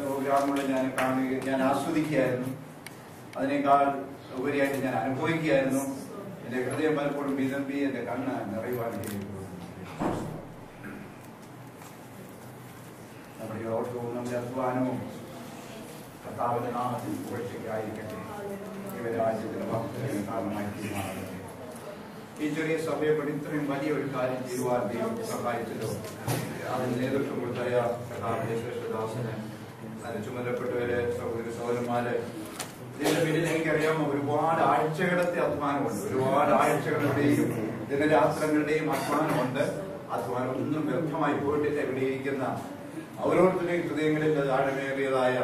പ്രോഗ്രാമുകൾ ഞാൻ ആസ്വദിക്കുകയായിരുന്നു. അതിനേക്കാൾ ഉപരിയായിട്ട് ഞാൻ അനുഭവിക്കുകയായിരുന്നു. എന്റെ ഹൃദയം പലപ്പോഴും വിതമ്പി എന്റെ കണ്ണ് നിറയുവാൻ നമ്മുടെ ഓട്ടവും നമ്മുടെ അധ്വാനവും കർത്താവിന്റെ നാമത്തിൽ പുകഴ്ചയ്ക്കായിരിക്കട്ടെ. ദൈവരാജ്യത്തിന്റെ ഭക്തത്തിന് കാരണമായി തീരുമാനമാകട്ടെ. ഈ ചെറിയ സഭയെ പറ്റി ഇത്രയും വലിയ ഒരു കാര്യം ചെയ്യുവാൻ ദൈവം സഹായിച്ചല്ലോ. അതിന് നേതൃത്വം കൊടുത്തായ കർത്താവിന്റെ ശ്രേഷ്ഠദാസന്, അതിന് ചുമതലപ്പെട്ടവര്, സഹോദരന്മാര്, ഇതിന്റെ പിന്നിൽ എനിക്കറിയാമോ ഒരുപാട് ആഴ്ചകളത്തെ അധ്വാനമുണ്ട്. ഒരുപാട് ആഴ്ചകളുടെയും ദിനരാത്രങ്ങളുടെയും അധ്വാനമുണ്ട്. അധ്വാനം ഒന്നും വ്യർത്ഥമായി പോയിട്ടില്ല. ഇവിടെ ഇരിക്കുന്ന ഓരോരുത്തരുടെയും ഹൃദയങ്ങളിൽ ആഴമേറിയതായ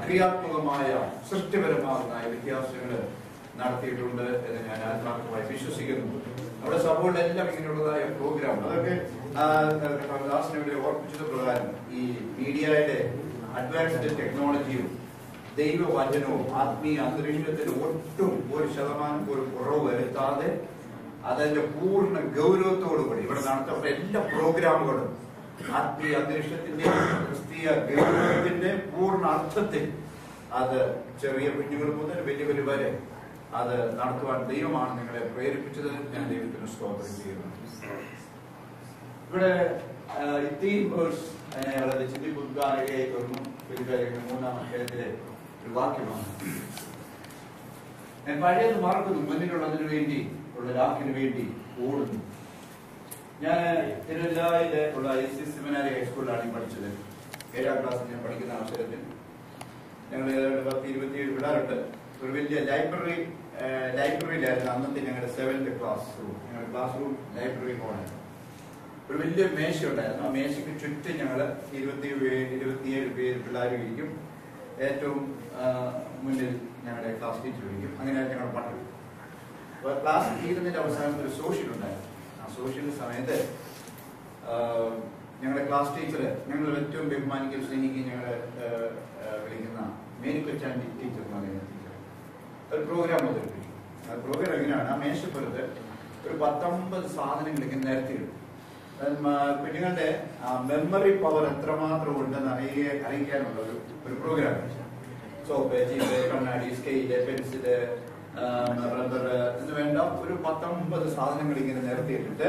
ക്രിയാത്മകമായ സൃഷ്ടിപരമായ വ്യത്യാസങ്ങൾ നടത്തിയിട്ടുണ്ട് എന്ന് ഞാൻ ആത്മാർത്ഥമായി വിശ്വസിക്കുന്നു. നമ്മുടെ സഭകളിലെല്ലാം ഇങ്ങനെയുള്ളതായ പ്രോഗ്രാം അതൊക്കെ ദാസനയുടെ ഓർപ്പിച്ചത് പ്രകാരം ഈ മീഡിയയുടെ അഡ്വാൻസ്ഡ് ടെക്നോളജിയും ദൈവവചനവും ആത്മീയ അന്തരീക്ഷത്തിന് ഒട്ടും 1% ഒരു കുറവ് വരുത്താതെ അതിന്റെ പൂർണ്ണ ഗൗരവത്തോടുകൂടി ഇവിടെ നടത്തപ്പെട്ട എല്ലാ പ്രോഗ്രാമുകളും ആത്മീയ അന്തരീക്ഷത്തിന്റെ ക്രിസ്തീയ ഗൗരവത്തിന്റെ പൂർണ്ണ അർത്ഥത്തിൽ അത് ചെറിയ കുഞ്ഞുങ്ങൾ മുതൽ വലിയ വരെ അത് നടത്തുവാൻ ദൈവമാണ് നിങ്ങളെ പ്രേരിപ്പിച്ചത്. ഞാൻ ദൈവത്തിന് സ്തോത്രം ചെയ്യുന്നു. ഇവിടെ വളരെ ചിന്തിപ്പുകാരികയായി തോന്നുന്നു. ഫിലിപ്പിയർ 3-ാം അധ്യായത്തിലെ ഒരു വാക്യമാണ്. ഞാൻ പഴയത് മറക്കുന്നു, മുന്നിലുള്ളതിനു വേണ്ടി ഉള്ള ലാക്കിന് വേണ്ടി ഓടുന്നു. ഞാൻ തിരുവല്ലായിലെ ഉള്ള സെമിനാരി ഹൈസ്കൂളിലാണ് പഠിച്ചത്. 7ാം ക്ലാസ്സിൽ ഞാൻ പഠിക്കുന്ന അവസരത്തിൽ ഞങ്ങൾ 10-27 പിള്ളേരുണ്ട്. ഒരു വലിയ ലൈബ്രറിയിലായിരുന്നു അന്നത്തെ ഞങ്ങളുടെ 7th ക്ലാസ് റൂം. ഞങ്ങളുടെ ക്ലാസ് റൂം ലൈബ്രറി ഹോളായിരുന്നു. ഒരു വലിയ മേശ ഉണ്ടായിരുന്നു. ആ മേശയ്ക്ക് ചുറ്റും ഞങ്ങൾ 27 പേര് പിള്ളേർ ഇരിക്കും. ഏറ്റവും മുന്നിൽ ഞങ്ങളുടെ ക്ലാസ് ടീച്ചർ ഇരിക്കും. അങ്ങനെയായിരുന്നു ഞങ്ങൾ പഠിക്കും. അപ്പോൾ ക്ലാസ് തീരുന്നതിന്റെ അവസാനത്തിൽ ഒരു സോഷ്യൽ ഉണ്ടായിരുന്നു. ആ സോഷ്യലിന്റെ സമയത്ത് ഞങ്ങളുടെ ക്ലാസ് ടീച്ചർ, ഞങ്ങൾ ഏറ്റവും ബഹുമാനിക്കുന്ന സ്നേഹിക്കും ഞങ്ങളെ വിളിക്കുന്ന മേനിക്കൊച്ചാണ്ടി ടീച്ചർ എന്ന് പറയുന്ന ടീച്ചർ ഒരു പ്രോഗ്രാം അവതരിപ്പിക്കും. ആ പ്രോഗ്രാം എങ്ങനെയാണ്, ആ മേശപ്പുറത്ത് ഒരു 19 സാധനങ്ങൾ ഇങ്ങനെ നിരത്തിയിടും. കുഞ്ഞുങ്ങളുടെ മെമ്മറി പവർ എത്രമാത്രം ഉണ്ടെന്ന് അറിയിക്കാനുള്ള ഒരു പ്രോഗ്രാം. സോപ്പ്, ചീപ്പ്, കണ്ണാടി, സ്കെയില്, പെൻസില്, റബ്ബർ എന്ന് വേണ്ട ഒരു 19 സാധനങ്ങൾ ഇങ്ങനെ നിരത്തിയിട്ടിട്ട്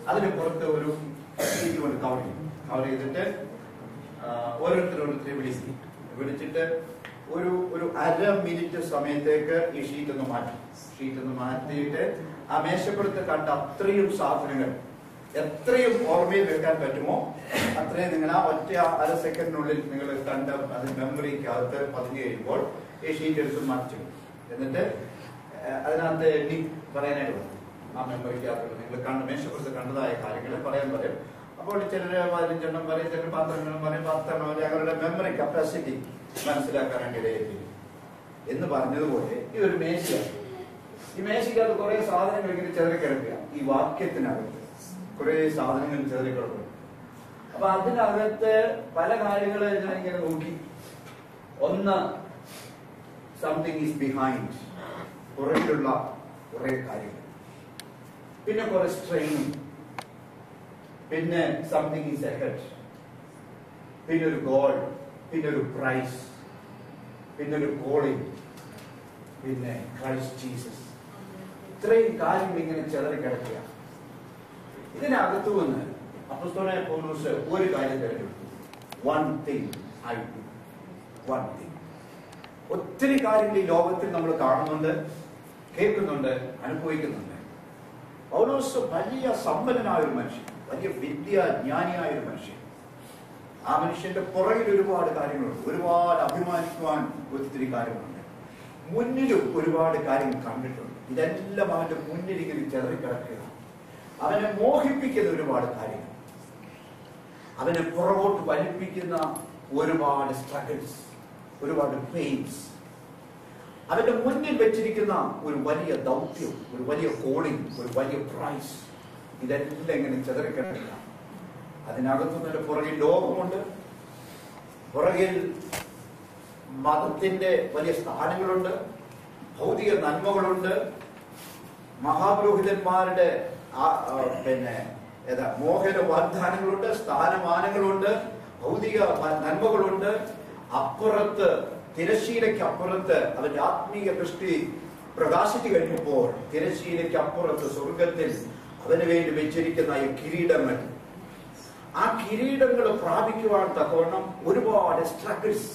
അതിന് പുറത്ത് ഒരു ഷീറ്റ് കൊണ്ട് കവർ ചെയ്തിട്ട് ഓരോരുത്തരെ വിളിച്ചിട്ട് ഒരു 1/2 മിനിറ്റ് സമയത്തേക്ക് ഈ ഷീറ്റ് ഒന്ന് മാറ്റിയിട്ട് ആ മേശപ്പുറത്ത് കണ്ട അത്രയും സാധനങ്ങൾ എത്രയും ഓർമ്മയിൽ വെക്കാൻ പറ്റുമോ അത്രയും നിങ്ങൾ ആ ഒറ്റ 1/2 സെക്കൻഡിനുള്ളിൽ നിങ്ങൾ കണ്ട അത് മെമ്മറിക്കകത്ത് പതിഞ്ഞു കഴിയുമ്പോൾ ഈ ഷീറ്റ് എടുത്ത് മാറ്റി എന്നിട്ട് അതിനകത്ത് എണ്ണി പറയാനായിട്ട് വരും. ആ മെമ്മറിക്കകത്ത് നിങ്ങൾ മേശപ്പുറത്ത് കണ്ടതായ കാര്യങ്ങൾ പറയാൻ പറയും. അപ്പോൾ ചിലര് 15 പറയും, ചിലർ 12 പറയും, 10 അവരുടെ മെമ്മറി കപ്പാസിറ്റി മനസ്സിലാക്കാനായിട്ട് ഇടയായിരിക്കും. എന്ന് പറഞ്ഞതുപോലെ ഈ ഒരു മേശയാണ്. ഈ മേശയ്ക്കകത്ത് കുറെ സാധനങ്ങൾ ഇങ്ങനെ ചെറിയ ഈ വാക്യത്തിനകത്ത് കുറെ സാധനങ്ങൾ ചെറിയ കിടക്കും. അപ്പൊ അതിനകത്ത് പല കാര്യങ്ങൾ ഞാൻ ഇങ്ങനെ നോക്കി. ഒന്ന്, സംതിങ് ഈസ് ബിഹൈൻഡ്, പുറകിലുള്ള കുറെ കാര്യങ്ങൾ. പിന്നെ കുറെ സ്ട്രെയിനും, പിന്നെ സംതിങ് ഈസ് എഹെഡ്, പിന്നെ ഒരു ഗോൾ, പിന്നെ ഒരു പ്രൈസ്, പിന്നെ ഒരു കോളിംഗ്, പിന്നെ ക്രൈസ്റ്റ് ജീസസ്. ഇത്രയും കാര്യങ്ങൾ ഇങ്ങനെ ചെതറി കിടക്കുക. ഇതിനകത്തു വന്ന് അപ്പോസ്തലനായ പൗലോസ് ഒരു കാര്യം തിരഞ്ഞെടുത്തു. one thing I do. one thing. ഒത്തിരി കാര്യങ്ങൾ ഈ ലോകത്തിൽ നമ്മൾ കാണുന്നുണ്ട്, കേൾക്കുന്നുണ്ട്, അനുഭവിക്കുന്നുണ്ട്. പൗലോസ് വലിയ സമ്പന്നനായ ഒരു മനുഷ്യൻ, വലിയ വിദ്യാജ്ഞാനിയായ ഒരു മനുഷ്യൻ. ആ മനുഷ്യന്റെ പുറകിൽ ഒരുപാട് കാര്യങ്ങളുണ്ട്, ഒരുപാട് അഭിമാനിക്കുവാൻ ഒത്തിരി കാര്യങ്ങളുണ്ട്, മുന്നിലും ഒരുപാട് കാര്യങ്ങൾ കണ്ടിട്ടുണ്ട്. ഇതെല്ലാം അവന്റെ മുന്നിൽ ഇങ്ങനെ ചെറിക്കിടക്കുക. അവനെ മോഹിപ്പിക്കുന്ന ഒരുപാട് കാര്യങ്ങൾ, അവനെ പുറകോട്ട് വലിപ്പിക്കുന്ന ഒരുപാട് സ്ട്രഗിൾസ്, ഒരുപാട് പെയിൻസ്, അവന്റെ മുന്നിൽ വെച്ചിരിക്കുന്ന ഒരു വലിയ ദൗത്യം, ഒരു വലിയ കോളിംഗ്, ഒരു വലിയ പ്രൈസ്, ഇതെല്ലാം ഇങ്ങനെ ചെതറിക്കിടക്കുക. അതിനകത്തുനിന്ന് പുറകിൽ ലോകമുണ്ട്, പുറകിൽ മതത്തിന്റെ വലിയ സ്ഥാനങ്ങളുണ്ട്, ഭൗതിക നന്മകളുണ്ട്, മഹാപുരോഹിതന്മാരുടെ മോഹന വാഗ്ദാനങ്ങളുണ്ട്, സ്ഥാനമാനങ്ങളുണ്ട്, ഭൗതിക നന്മകളുണ്ട്. അപ്പുറത്ത് തിരശ്ശീലയ്ക്ക് അപ്പുറത്ത് അവന്റെ ആത്മീയ ദൃഷ്ടി പ്രകാശിച്ചു കഴിഞ്ഞപ്പോൾ തിരശ്ശീലയ്ക്ക് അപ്പുറത്ത് സ്വർഗത്തിൽ അവന് വേണ്ടി വെച്ചിരിക്കുന്ന ഈ കിരീടങ്ങൾ, ആ കിരീടങ്ങൾ പ്രാപിക്കുവാൻ തക്കവണ്ണം ഒരുപാട് സ്ട്രഗിൾസ്,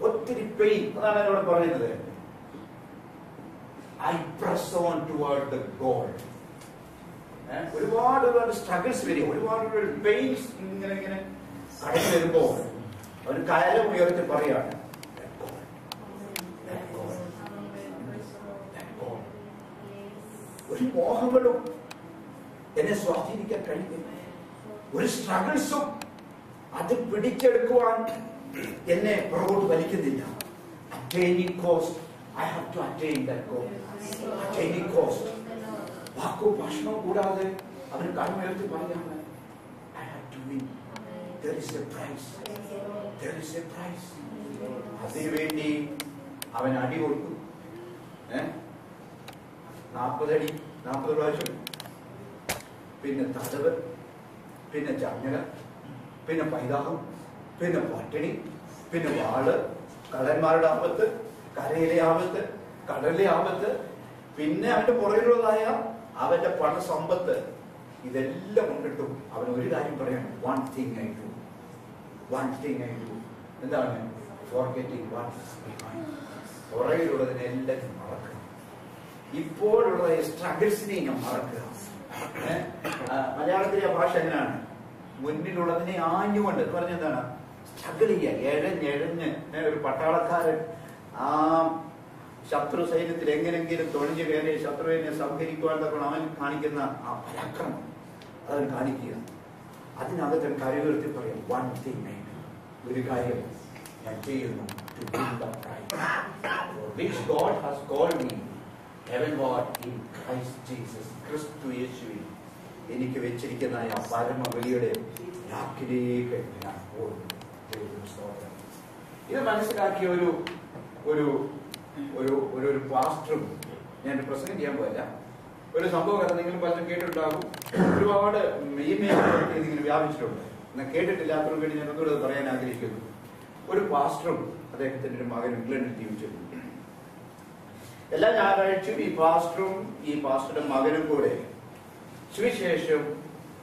ഒത്തിരി പെയിൻ. അതാണ് എന്നോട് പറയുന്നത്, I press on toward the goal. ഒരുപാട് സ്ട്രഗിൾസ് വരും, ഒരുപാട് പെയിൻസ് ഇങ്ങനെ ഇങ്ങനെ കടന്നു വരുമ്പോൾ അവന് കയലം ഉയർത്തി പറയാണ്, ഒരു മോഹങ്ങളും എന്നെ സ്വാധീനിക്കാൻ കഴിയുന്നില്ല, ഒരു സ്ട്രഗിൾസും അത് പിടിച്ചെടുക്കുവാൻ എന്നെ പുറകോട്ട് വലിക്കുന്നില്ല. Attaining cost, I have to attain that goal. Attaining cost. വാക്കോ ഭാഷണവും കൂടാതെ അവന് കണ്ണുയർത്തി പറയാണ്, I have to win. There is a price. There is a price. അതിനുവേണ്ടി അവൻ അടി കൊടുത്തു. 40 അടി, 40 പ്രാവശ്യം, പിന്നെ തടവ്, പിന്നെ ചങ്ങല, പിന്നെ പൈതാഹം, പിന്നെ പട്ടിണി, പിന്നെ വാള്, കള്ളന്മാരുടെ ആപത്ത്, കരയിലെ ആപത്ത്, കടലിലെ ആപത്ത്, പിന്നെ അവന്റെ പുറകിലുള്ളതായ അവന്റെ പണസമ്പത്ത്. ഇതെല്ലാം കൊണ്ടിട്ടും അവൻ ഒരു കാര്യം പറയാണ്, one thing I do. എന്താണ്? Forgetting what is behind. പുറകിലുള്ളതിനെല്ലാം മറക്കുക. ഇപ്പോഴുള്ള സ്ട്രഗിൾസിനെ ഞാൻ മറക്കുക. മലയാളത്തിലെ ഭാഷ എങ്ങനെയാണ്? മുന്നിലുള്ളതിനെ ആഞ്ഞുകൊണ്ട് എന്ന് പറഞ്ഞ എന്താണ്? സ്ട്രഗിൾ ചെയ്യുക, എഴഞ്ഞെഴഞ്ഞ്. ഒരു പട്ടാളക്കാരൻ ആ ശത്രു സൈന്യത്തിൽ എങ്ങനെങ്കിലും തൊഴിഞ്ഞു കയറി ശത്രുവിനെ സംഹരിക്കുവാൻ അവൻ കാണിക്കുന്ന ആ പരാക്രമം അതവൻ കാണിക്കുക. അതിനകത്ത് കരയുയർത്തി പറയും, one thing I do. ഒരു കാര്യം ഞാൻ ചെയ്യുന്നു, to win the prize for which God has called me heavenward in Christ Jesus. ക്രിസ്തു യേശുവിൽ എനിക്ക് വെച്ചിരിക്കുന്ന ആ പരമബലിയുടെ യാക്കിലേക്ക് ഞാൻ പോകുന്നു. ഇത് മനസ്സിലാക്കിയ ഒരു പാസ്റ്ററും ഞാൻ പ്രസംഗം ചെയ്യാൻ പോയില്ല. ഒരു സംഭവം കഥ നിങ്ങൾ പലരും കേട്ടിട്ടുണ്ടാകും. ഒരുപാട് ഈ മേഖല ഇതിങ്ങനെ വ്യാപിച്ചിട്ടുണ്ട്. എന്നാൽ കേട്ടിട്ടില്ലാത്തവർക്ക് വേണ്ടി ഞാൻ ഒന്നുകൂടെ പറയാൻ ആഗ്രഹിക്കുന്നു. ഒരു പാസ്റ്ററും അദ്ദേഹത്തിന്റെ ഒരു മകൻ ഇംഗ്ലണ്ടിൽ ജീവിച്ചിരുന്നു. എല്ലാ ഞായറാഴ്ചയും ഈ പാസ്റ്ററും ഈ പാസ്റ്ററുടെ മകനും കൂടെ സുവിശേഷ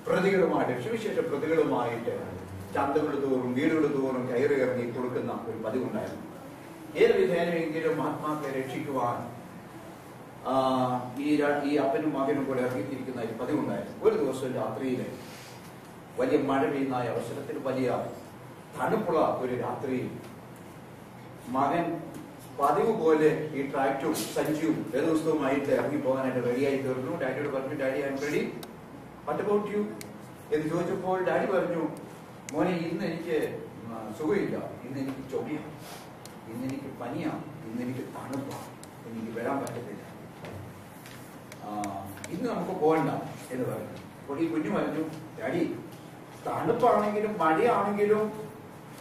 പ്രതികളുമായിട്ട് ചന്തകൾ തോറും വീടുകൾ തോറും കയറി ഇറങ്ങി കൊടുക്കുന്ന ഒരു പതിവുണ്ടായിരുന്നു. ഏത് വിധേനയെങ്കിലും ആത്മാക്കളെ രക്ഷിക്കുവാൻ ഈ അപ്പനും മകനും കൂടെ ഇറങ്ങിത്തിരിക്കുന്ന ഒരു പതിവുണ്ടായിരുന്നു. ഒരു ദിവസം രാത്രിയില് വലിയ മഴ പെയ്യുന്ന അവസരത്തിൽ, വലിയ തണുപ്പുള്ള ഒരു രാത്രിയിൽ മകൻ പതിവ് പോലെ ഈ ട്രാക്ടറും സഞ്ചിയും വേദപുസ്തകവുമായിട്ട് ഇറങ്ങി പോകാനായിട്ട് റെഡിയായി തീർന്നു. ഡാഡിയോട് പറഞ്ഞു, daddy I am ready, what about you എന്ന് ചോദിച്ചപ്പോൾ ഡാഡി പറഞ്ഞു, മോനെ ഇന്ന് എനിക്ക് സുഖമില്ല, ഇന്ന് എനിക്ക് ചൊടിയാണ്, ഇന്ന് എനിക്ക് പനിയാണ്, ഇന്ന് എനിക്ക് തണുപ്പാണ്, എനിക്ക് വരാൻ പറ്റത്തില്ല, ഇന്ന് നമുക്ക് പോകണ്ട എന്ന് പറഞ്ഞു. അപ്പോൾ ഈ കുഞ്ഞു പറഞ്ഞു, ഡാഡി തണുപ്പാണെങ്കിലും മഴയാണെങ്കിലും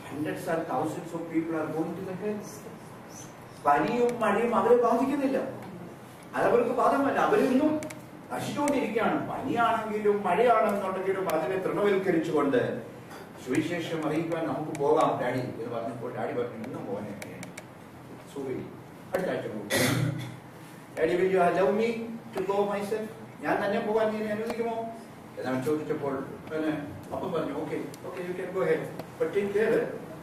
hundreds and thousands of people are going to the hills. പനിയും മഴയും അവരെ ബാധിക്കുന്നില്ല, അതവർക്ക് ബാധകമല്ല. അവരൊന്നും നശിച്ചുകൊണ്ടിരിക്കുകയാണ്. പനിയാണെങ്കിലും മഴയാണെന്നുണ്ടെങ്കിലും അതിനെ തൃണവൽക്കരിച്ചുകൊണ്ട് സുവിശേഷം അറിയിക്കാൻ നമുക്ക് പോകാം ഡാഡി എന്ന് പറഞ്ഞപ്പോൾ ഡാഡി പറഞ്ഞു, ഇന്നും പോകാനൊക്കെ സുഖി അടുത്ത ആഴ്ച പോകും. Daddy will you allow me to go myself? ഞാൻ തന്നെ പോകാൻ നീ അനുവദിക്കുമോ എന്നാണ് ചോദിച്ചപ്പോൾ അപ്പം പറഞ്ഞു, okay you can go ahead, but take care,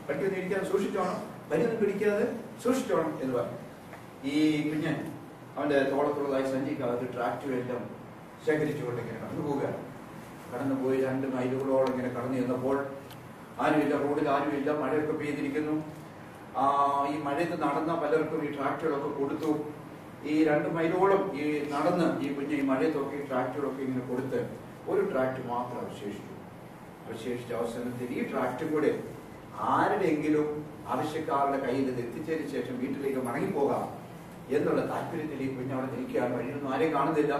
പഠിക്കാതിരിക്കാൻ സൂക്ഷിച്ചോണം, പനിയൊന്നും പിടിക്കാതെ സൂക്ഷിച്ചോണം എന്ന് പറഞ്ഞു. ഈ കുഞ്ഞൻ അവന്റെ തോളത്തുള്ളതായി സഞ്ചിക്കകത്ത് ട്രാക്ടറെല്ലാം ശേഖരിച്ചുകൊണ്ട് ഇങ്ങനെ കടന്നു പോവുകയാണ്. കടന്നുപോയി 2 മൈലുകളോളം ഇങ്ങനെ കടന്നു ചെന്നപ്പോൾ ആരുമില്ല, റോഡിൽ ആരുമില്ല, മഴയൊക്കെ പെയ്തിരിക്കുന്നു. ഈ മഴയത്ത് നടന്ന പലർക്കും ഈ ട്രാക്ടറുകളൊക്കെ കൊടുത്തു. ഈ 2 മൈലോളം ഈ നടന്ന് ഈ കുഞ്ഞ് ഈ മഴയത്തൊക്കെ ഈ ട്രാക്ടറുകളൊക്കെ ഇങ്ങനെ കൊടുത്ത് ഒരു ട്രാക്ടർ മാത്രം അവശേഷിച്ച അവസരത്തിൽ ഈ ട്രാക്ടർ കൂടെ ആരുടെയെങ്കിലും ആവശ്യക്കാരുടെ കയ്യിൽ ഇത് എത്തിച്ചതിന് ശേഷം വീട്ടിലേക്ക് മടങ്ങിപ്പോകാം എന്നുള്ള താല്പര്യത്തിൽ ഈ കുഞ്ഞ് അവിടെ നിൽക്കുകയാണ്. വഴിയൊന്നും ആരെയും കാണുന്നില്ല.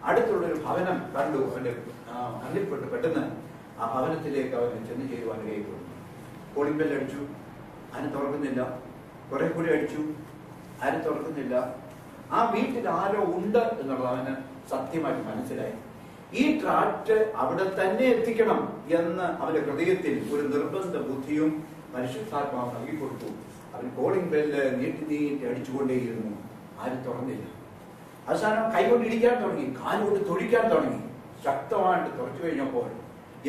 അടുത്തുള്ളൊരു ഭവനം കണ്ടു. അവന്റെ കണ്ണിൽപ്പെട്ട് പെട്ടെന്ന് ആ ഭവനത്തിലേക്ക് അവന് ചെന്ന് ചേരുവാൻ കഴിയുന്നു. കോളിംഗ് ബെൽ അടിച്ചു, അതിന് തുറക്കുന്നില്ല. കുറെ കൂടി അടിച്ചു, അതിന് തുറക്കുന്നില്ല. ആ വീട്ടിൽ ആരോ ഉണ്ട് എന്നുള്ളത് അവന് സത്യമായിട്ട് മനസ്സിലായി. ഈ ട്രാക്ട് അവിടെ തന്നെ എത്തിക്കണം എന്ന് അവന്റെ ഹൃദയത്തിൽ ഒരു നിർബന്ധ ബുദ്ധിയും പരിശുദ്ധാത്മാവ് നൽകി കൊടുത്തു. അവൻ കോളിംഗ് ബെല്ല് നീട്ടി അടിച്ചുകൊണ്ടേയിരുന്നു. ആരും തുറന്നില്ല. അവസാനം കൈകൊണ്ട് ഇടിക്കാൻ തുടങ്ങി, കാലുകൊണ്ട് തൊഴിക്കാൻ തുടങ്ങി. ശക്തമായിട്ട് തുറച്ചു കഴിഞ്ഞപ്പോൾ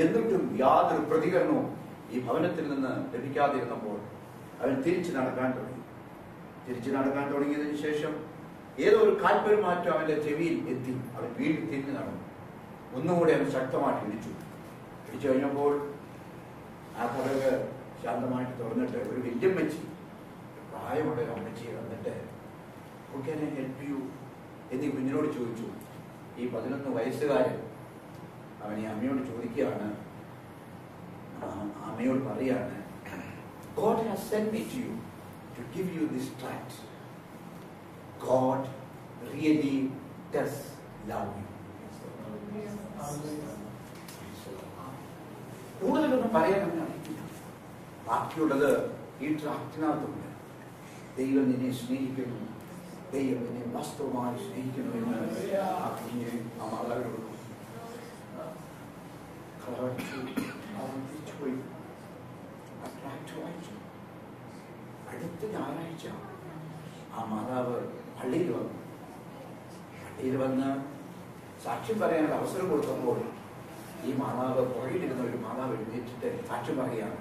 എന്നിട്ടും യാതൊരു പ്രതികരണവും ഈ ഭവനത്തിൽ നിന്ന് ലഭിക്കാതിരുന്നപ്പോൾ അവൻ തിരിച്ചു നടക്കാൻ തുടങ്ങിയതിനു ശേഷം ഏതോ ഒരു കാൽപെരുമാറ്റം അവന്റെ ചെവിയിൽ എത്തി. അവൻ വീണ്ടും തിരിഞ്ഞു നടന്നു. ഒന്നുകൂടെ അവൻ ശക്തമായിട്ട് ഇടിച്ചു കഴിഞ്ഞപ്പോൾ ആ കഥക് ശാന്തമായിട്ട് തുറന്നിട്ട് ഒരു വല്യമ്മച്ചി, പ്രായമുള്ള ഒരു അമ്മച്ചിയെ വന്നിട്ട് "How can I help you?" എന്നീ കുഞ്ഞിനോട് ചോദിച്ചു. ഈ 11 വയസ്സുകാരൻ അവൻ ഈ അമ്മയോട് ചോദിക്കുകയാണ്, അമ്മയോട് പറയാണ്, "God has sent me to you to give you this tract. God really does love you." കൂടുതലൊന്നും പറയാൻ അവൻ അറിയില്ല. ബാക്കിയുള്ളത് ഈ ട്രാക്റ്റിനകത്തുണ്ട്. ദൈവം നിന്നെ സ്നേഹിക്കുന്നു, ദൈവം നിന്നെ വാസ്തവമായി സ്നേഹിക്കുന്നു എന്ന് ആ കുഞ്ഞ് ആ മാതാവിനോട് തിരിച്ചുപോയി. ആ ട്രാക്ട് വായിച്ചു. അടുത്ത ഞായറാഴ്ച ആ മാതാവ് പള്ളിയിൽ വന്ന് സാക്ഷ്യം പറയാനുള്ള അവസരം കൊടുക്കുമ്പോൾ ഈ മാതാവ് പുറകിലിരുന്ന ഒരു മാതാവ് എഴുന്നേറ്റിട്ട് സാക്ഷ്യം പറയുകയാണ്,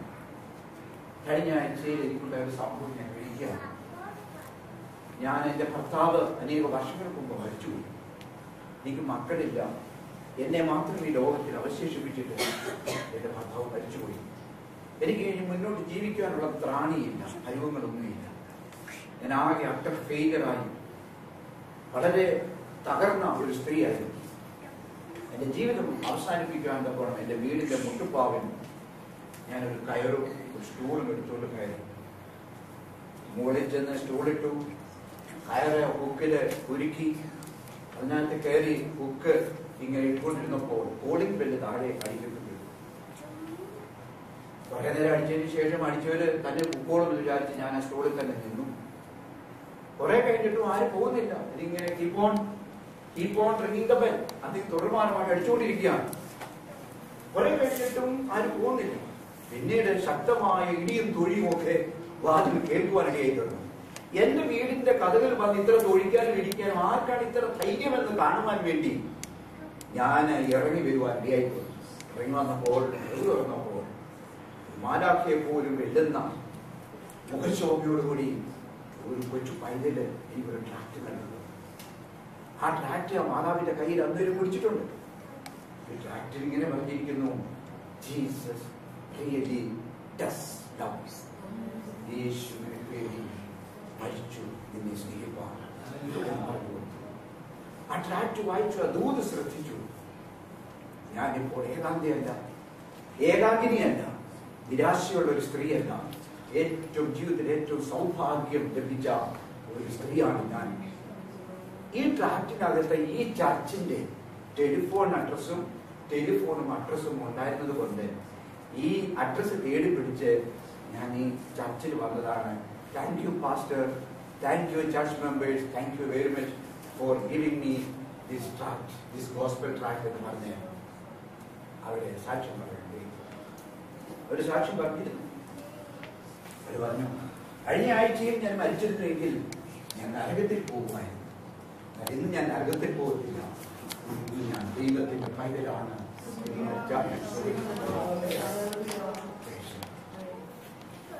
"കഴിഞ്ഞ ആഴ്ചയിൽ എനിക്കുള്ള ഒരു സംഭവം ഞാൻ വിളിക്കുകയാണ്. ഞാൻ എൻ്റെ ഭർത്താവ് അനേക വർഷങ്ങൾക്ക് മുമ്പ് മരിച്ചുപോയി. എനിക്ക് മക്കളില്ല. എന്നെ മാത്രം ഈ ലോകത്തിൽ അവശേഷിപ്പിച്ചിട്ട് എൻ്റെ ഭർത്താവ് മരിച്ചുപോയി. എനിക്ക് ഇനി മുന്നോട്ട് ജീവിക്കാനുള്ള ത്രാണിയില്ല, കഴിവുകളൊന്നുമില്ല. ഞാൻ ആകെ അട്ടർ ഫെയിലറായി വളരെ തകർന്ന ഒരു സ്ത്രീയായിരുന്നു. എൻ്റെ ജീവിതം അവസാനിപ്പിക്കാൻ തക്കോണം എൻ്റെ വീടിൻ്റെ മുട്ടുപ്പാവിൽ ഞാനൊരു കയറും ഒരു സ്റ്റൂളും എടുത്തുകൊണ്ട് കയറി. മുകളിൽ ചെന്ന് സ്റ്റൂളിട്ടു, കയറ് ഹുക്കില് ഉരുക്കി, അതിനകത്ത് കയറി ഹുക്ക് ഇങ്ങനെ ഇട്ടുകൊണ്ടിരുന്നപ്പോൾ കോളിംഗ് ബെല്ല് താഴെ അടിക്കപ്പെട്ടു. കുറെ നേരം അടിച്ചതിന് ശേഷം അടിച്ചവര് തന്നെ ഹുക്കോളെന്ന് വിചാരിച്ച് ഞാൻ ആ സ്റ്റൂളിൽ തന്നെ നിന്നു. കുറെ കഴിഞ്ഞിട്ടും ആരും പോകുന്നില്ല. ഇതിങ്ങനെ keep on ringing the bell, അതിൽ തുടർമാനമായി അടിച്ചുകൊണ്ടിരിക്കുകയാണ്. കുറെ കഴിഞ്ഞിട്ടും ആരും പോകുന്നില്ല. പിന്നീട് ശക്തമായ ഇടിയും തൊഴിയും ഒക്കെ വാതിൽ കേൾക്കുവാനിടയായി തുടങ്ങി. എന്റെ വീടിന്റെ കഥകൾ വന്ന് ഇത്ര തൊഴിക്കാനും ഇടിക്കാനും ആർക്കാണ് ഇത്ര ധൈര്യമെന്ന് കാണുവാൻ വേണ്ടി ഞാൻ ഇറങ്ങി വരുവാൻ ഇടയായി തുടങ്ങി. ഇറങ്ങി വന്നപ്പോൾ മാലാഖയെ പോലും വെല്ലുന്ന മുഖശോഭയോടുകൂടി ഒരു കൊച്ചു പൈതല് എനിക്കൊരു ട്രാക്ട് കണ്ടു. ആ ട്രാക്ട് ആ മാതാവിന്റെ കയ്യിൽ അന്നേരം പിടിച്ചിട്ടുണ്ട്. ഈ ട്രാക്ടിൽ ഇങ്ങനെ പറഞ്ഞിരിക്കുന്നു, "Jesus really does love you." യേശുവിനെ പേടി മരിച്ചു നിന്നെ സ്നേഹിപ്പാൻ. ആ ട്രാക്ട് വായിച്ചു, ആ ദൂത് ശ്രദ്ധിച്ചു. ഞാനിപ്പോൾ ഏകാന്തിനിയല്ല, നിരാശയുള്ള ഒരു സ്ത്രീയല്ല, ഏറ്റവും ജീവിതത്തിൽ ഏറ്റവും സൗഭാഗ്യം ലഭിച്ച ഒരു സ്ത്രീയാണ് ഞാൻ. ഈ ട്രാക്റ്റിനകത്ത് ഈ ചർച്ചിന്റെ ടെലിഫോണും അഡ്രസ്സും ഉണ്ടായിരുന്നത് കൊണ്ട് ഈ അഡ്രസ്സ് തേടി പിടിച്ച് ഞാൻ ഈ ചർച്ചിൽ വന്നതാണ്. Thank you pastor, thank you church members, thank you very much for giving me this tract, this gospel tract എന്ന് പറഞ്ഞ് അവരെ സാക്ഷ്യം പറയേണ്ടി ഒരു സാക്ഷ്യം പറഞ്ഞിരുന്നു. അവർ പറഞ്ഞു, "കഴിഞ്ഞ ആഴ്ചയിൽ ഞാൻ മരിച്ചിരുന്നെങ്കിൽ ഞാൻ നരകത്തിൽ പോകുമായിരുന്നു. ഇന്ന് ഞാൻ നരകത്തിൽ പോകത്തില്ല. ഞാൻ ദൈവത്തിന്റെ പൈതലാണ്."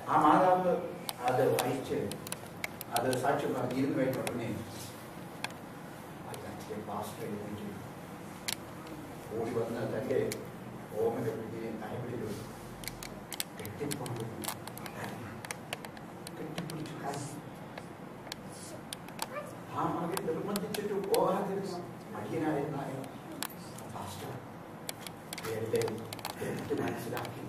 ആ മാതാവ് അത് വായിച്ച് അത് സാക്ഷ്യം പറഞ്ഞിരുന്നു കഴിഞ്ഞ ഉടനെ ഓടി വന്ന് തന്റെ ഓമന പിടിയെ കൈപിടിച്ചു. ആ മകൻ നിർബന്ധിച്ചിട്ട് പോകാതിരുന്ന മടിയനായിരുന്നായ പാസ്റ്റർ മനസ്സിലാക്കി.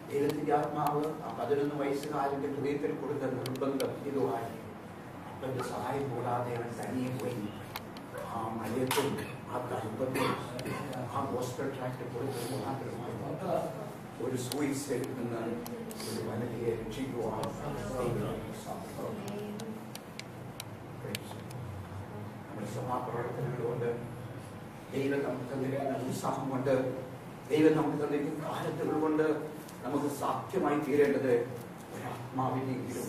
ദൈവത്തിന്റെ ആത്മാവ് ആ 11 വയസ്സുകാരന്റെ ഹൃദയത്തിൽ കൊടുത്ത നിർബന്ധം ഇതുമായി. അപ്പന്റെ സഹായം കൂടാതെ അവൻ തനിയെ പോയി ആ മലയത്തും ആ തണുപ്പത്തും ആ ഗോസ്പൽ ട്രാക്ട് കൊടുത്ത് മാത്രമായി ഒരു സൂയിസൈഡിൽ നിന്ന് ഒരു വനിതയെ രക്ഷിക്കുവാൻ നമ്മുടെ സഭാപ്രവർത്തനങ്ങൾ കൊണ്ട്, ദൈവം നമുക്ക് തന്നിരിക്കുന്ന ഉത്സാഹം കൊണ്ട്, ദൈവം നമുക്ക് തന്നിരിക്കുന്ന കാലത്തുകൾ കൊണ്ട് നമുക്ക് സാധ്യമായി തീരേണ്ടത് ഒരാത്മാവിനെങ്കിലും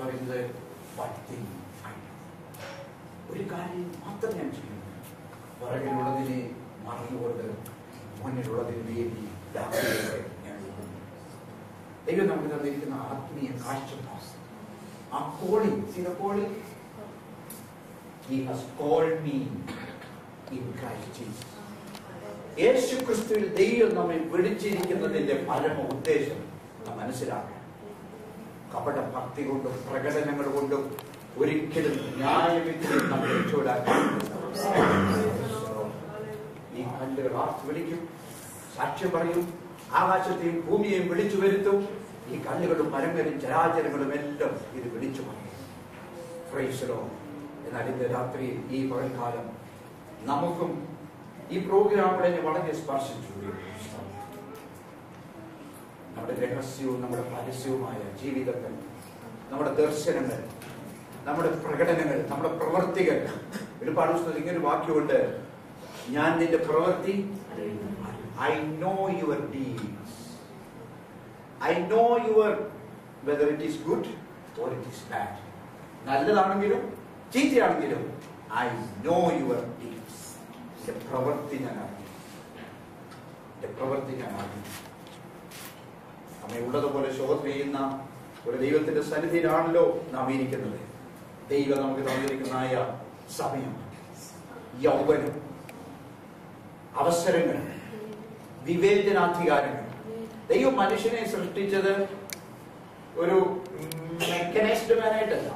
പറയുന്നത് ഒരു കാര്യം മാത്രം ഞാൻ ചെയ്യുന്നു, പുറകിലുള്ളതിനെ മറന്നുകൊണ്ട് മുന്നിലുള്ളതിന് വേണ്ടി ഞാൻ ദൈവം നമുക്ക് തന്നിരിക്കുന്ന ആത്മീയ കാഴ്ചപ്പാട്, ആ കോളിംഗ്, ചില calling He has called me in Christ Jesus. യേശു ക്രിസ്തുവിൽ ദൈവം നമ്മെ വിളിച്ചിരിക്കുന്നതിന്റെ പരമ ഉദ്ദേശം നാം മനസ്സിലാക്കണം. കപട ഭക്തി കൊണ്ടും പ്രകടനങ്ങൾ കൊണ്ടും ഒരിക്കലും ന്യായവിധി നമ്മൾ രക്ഷപ്പെടാൻ. ഈ കല്ലുകൾ ആർത്ത് വിളിക്കും, സാക്ഷ്യം പറയും, ആകാശത്തെയും ഭൂമിയെയും വിളിച്ചു വരുത്തും. ഈ കല്ലുകളും മരങ്ങളും ചരാചരങ്ങളും എല്ലാം ഇത് വിളിച്ചു പറയും. Praise the Lord. എന്നാൽ ഇന്ന് രാത്രി ഈ പകൽക്കാലം നമുക്കും ഈ പ്രോഗ്രാമുകളെ വളരെ സ്പർശിച്ചു. നമ്മുടെ രഹസ്യവും നമ്മുടെ പരസ്യവുമായ ജീവിതത്തിൽ നമ്മുടെ ദർശനങ്ങൾ, നമ്മുടെ പ്രകടനങ്ങൾ, നമ്മുടെ പ്രവർത്തികൾ, ഒരുപാട് പുസ്തകത്തിൽ ഇങ്ങനെ വാക്യമുണ്ട്, ഞാൻ നിന്റെ പ്രവൃത്തി, I know your deeds, I know your whether it is good or it is bad. നല്ലതാണെങ്കിലും ചീത്തയാണെങ്കിലും I know your deeds. എന്റെ പ്രവൃത്തി ഞാൻ അറിയും, എന്റെ പ്രവൃത്തി ഞാൻ അറിയും. നമ്മെ ഉള്ളതുപോലെ ശോധന ചെയ്യുന്ന ഒരു ദൈവത്തിന്റെ സന്നിധിയിലാണല്ലോ നാം ഇരിക്കുന്നത്. ദൈവം നമുക്ക് തന്നിരിക്കുന്നതായ സമയം, യൗവനം, അവസരങ്ങൾ, വിവേചനാധികാരങ്ങൾ. ദൈവം മനുഷ്യനെ സൃഷ്ടിച്ചത് ഒരു മെക്കനൈസ്ഡ് മാനായിട്ടല്ല,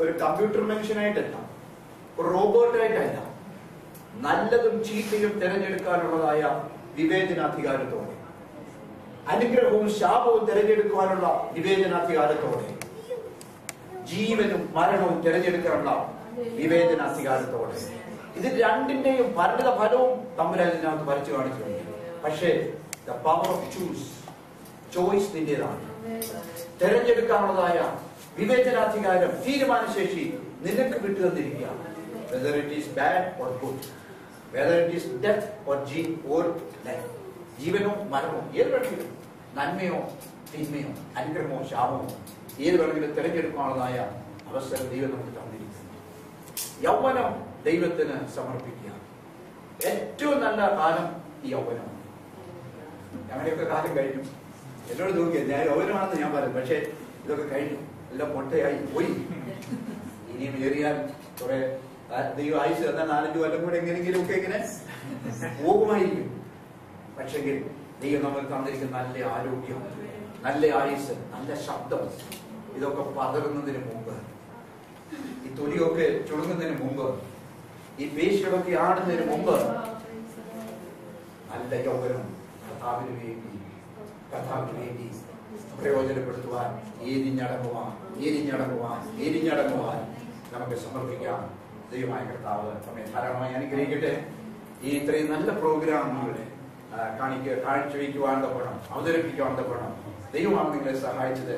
ഒരു കമ്പ്യൂട്ടർ മനുഷ്യനായിട്ടല്ല, ഒരു റോബോട്ടായിട്ടല്ല. നല്ലതും ചീത്തയും തിരഞ്ഞെടുക്കാനുള്ളതായ വിവേചനാധികാരത്തോടെ, അനുഗ്രഹവും ശാപവും തിരഞ്ഞെടുക്കുവാനുള്ള വിവേചനാധികാരത്തോടെ, ജീവനും മരണവും തിരഞ്ഞെടുക്കാനുള്ള വിവേചനാധികാരത്തോടെ, ഇത് രണ്ടിന്റെയും പരിണിത ഫലവും തമ്മിൽ അതിനകത്ത് വരച്ചു കാണിച്ചിട്ടുണ്ട്. പക്ഷേ ദ പവർ ഓഫ് ചോയ്സ് നിന്റേതാണ്. തിരഞ്ഞെടുക്കാനുള്ളതായ വിവേചനാധികാരം, തീരുമാനശേഷി നിനക്ക് വിട്ടു തന്നിരിക്കുക. Whether it is bad or good, whether it is death or life, ജീവനോ മരണമോ, ഏത് വേണമെങ്കിലും, നന്മയോ തിന്മയോ, അനുഗ്രഹമോ ശാപമോ, ഏത് വേണമെങ്കിലും തിരഞ്ഞെടുക്കാനുള്ളതായ അവസരം ദൈവം നമുക്ക് തന്നിരിക്കുന്നു. യൗവനം ദൈവത്തിന് സമർപ്പിക്കുക. ഏറ്റവും നല്ല കാലം ഈ യൗവനമാണ്. ഞങ്ങളുടെയൊക്കെ കാലം കഴിഞ്ഞു. എന്നോട് നോക്കിയാൽ ഞാൻ യൗവനമാണെന്ന് ഞാൻ പറയും, പക്ഷെ ഇതൊക്കെ കഴിഞ്ഞു, എല്ലാം മൊട്ടയായി പോയി. ഇനിയും ഏറിയാൽ കുറെ ദൈവം ആയുസ് എന്നാൽ 4-5 കൊല്ലം കൂടെ എങ്ങനെയെങ്കിലും ഒക്കെ ഇങ്ങനെ പോകുമായിരിക്കും. പക്ഷെങ്കിൽ ദൈവം നമ്മൾ തന്നിരിക്കുന്ന നല്ല ആരോഗ്യം, നല്ല ആയുസ്, നല്ല ശബ്ദം, ഇതൊക്കെ പതറുന്നതിന് മുമ്പ്, ഈ തൊലിയൊക്കെ ചുളുങ്ങുന്നതിന് മുമ്പ്, ഈ പേശികളൊക്കെ ആടുന്നതിന് മുമ്പ് നല്ല യൗവനം കർത്താവിന് വേണ്ടി പ്രയോജനപ്പെടുത്തുവാൻ, എരിഞ്ഞടങ്ങുവാൻ നമുക്ക് സമർപ്പിക്കാം. ദൈവമായ കർത്താവ് നമ്മെ ധാരാളമായി അനുഗ്രഹിക്കട്ടെ. ഈ ഇത്രയും നല്ല പ്രോഗ്രാമുകളെ കാഴ്ചവെക്കുവാൻ തക്കണം, അവതരിപ്പിക്കുവാൻ തക്കണം. ദൈവമാണ് നിങ്ങളെ സഹായിച്ചത്.